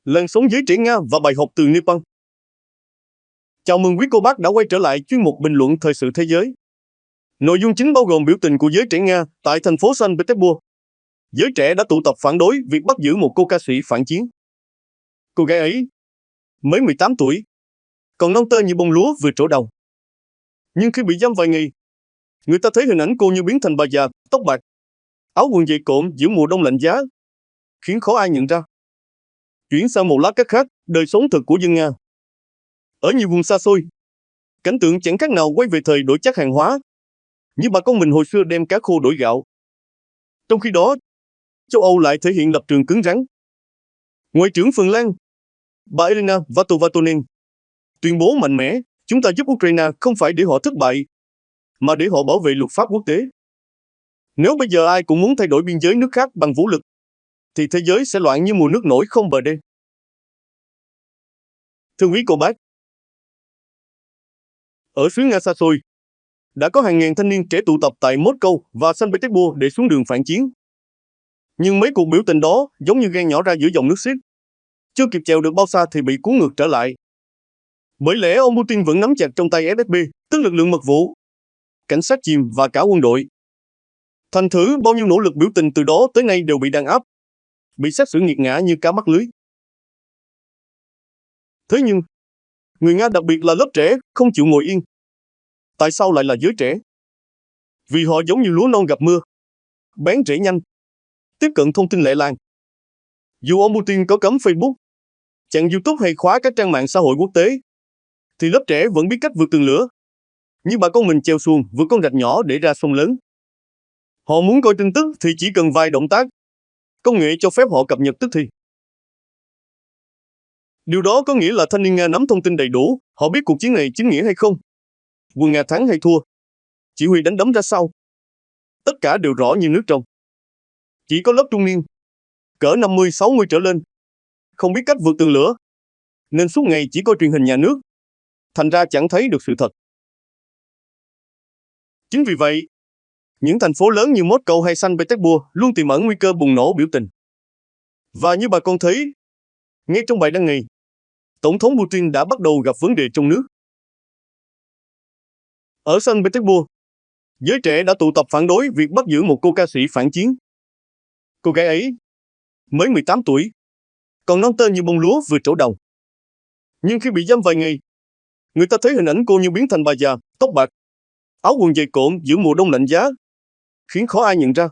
Làn sóng giới trẻ Nga và bài học từ Nepal. Chào mừng quý cô bác đã quay trở lại chuyên mục bình luận thời sự thế giới. Nội dung chính bao gồm biểu tình của giới trẻ Nga tại thành phố Saint Petersburg. Giới trẻ đã tụ tập phản đối việc bắt giữ một cô ca sĩ phản chiến. Cô gái ấy mới 18 tuổi, còn non tơ như bông lúa vừa trổ đầu. Nhưng khi bị giam vài ngày, người ta thấy hình ảnh cô như biến thành bà già, tóc bạc, áo quần dày cộm giữa mùa đông lạnh giá, khiến khó ai nhận ra. Chuyển sang một lá cắt khác, đời sống thực của dân Nga. Ở nhiều vùng xa xôi, cảnh tượng chẳng khác nào quay về thời đổi chác hàng hóa, như bà con mình hồi xưa đem cá khô đổi gạo. Trong khi đó, châu Âu lại thể hiện lập trường cứng rắn. Ngoại trưởng Phần Lan, bà Elena Valtovatonen, tuyên bố mạnh mẽ, chúng ta giúp Ukraine không phải để họ thất bại, mà để họ bảo vệ luật pháp quốc tế. Nếu bây giờ ai cũng muốn thay đổi biên giới nước khác bằng vũ lực, thì thế giới sẽ loạn như mùa nước nổi không bờ đê. Thưa quý cô bác, ở xứ Nga xa xôi, đã có hàng ngàn thanh niên trẻ tụ tập tại Moscow và Saint Petersburg để xuống đường phản chiến. Nhưng mấy cuộc biểu tình đó giống như gan nhỏ ra giữa dòng nước xiết. Chưa kịp chèo được bao xa thì bị cuốn ngược trở lại. Bởi lẽ ông Putin vẫn nắm chặt trong tay FSB, tức lực lượng mật vụ, cảnh sát chìm và cả quân đội. Thành thử bao nhiêu nỗ lực biểu tình từ đó tới nay đều bị đàn áp, bị xét xử nghiệt ngã như cá mắc lưới. Thế nhưng, người Nga đặc biệt là lớp trẻ không chịu ngồi yên. Tại sao lại là giới trẻ? Vì họ giống như lúa non gặp mưa, bén rễ nhanh, tiếp cận thông tin lẹ làng. Dù ông Putin có cấm Facebook, chặn YouTube hay khóa các trang mạng xã hội quốc tế, thì lớp trẻ vẫn biết cách vượt tường lửa. Như bà con mình treo xuồng vượt con rạch nhỏ để ra sông lớn. Họ muốn coi tin tức thì chỉ cần vài động tác. Công nghệ cho phép họ cập nhật tức thì. Điều đó có nghĩa là thanh niên Nga nắm thông tin đầy đủ, họ biết cuộc chiến này chính nghĩa hay không, quân Nga thắng hay thua, chỉ huy đánh đấm ra sao. Tất cả đều rõ như nước trong. Chỉ có lớp trung niên, cỡ 50-60 trở lên, không biết cách vượt tường lửa, nên suốt ngày chỉ coi truyền hình nhà nước, thành ra chẳng thấy được sự thật. Chính vì vậy, những thành phố lớn như Moscow hay Saint Petersburg luôn tiềm ẩn nguy cơ bùng nổ biểu tình. Và như bà con thấy, ngay trong bài đăng này, Tổng thống Putin đã bắt đầu gặp vấn đề trong nước. Ở Saint Petersburg, giới trẻ đã tụ tập phản đối việc bắt giữ một cô ca sĩ phản chiến. Cô gái ấy mới 18 tuổi, còn non tơ như bông lúa vừa trổ đầu. Nhưng khi bị giam vài ngày, người ta thấy hình ảnh cô như biến thành bà già, tóc bạc, áo quần dày cộm giữa mùa đông lạnh giá, khiến khó ai nhận ra.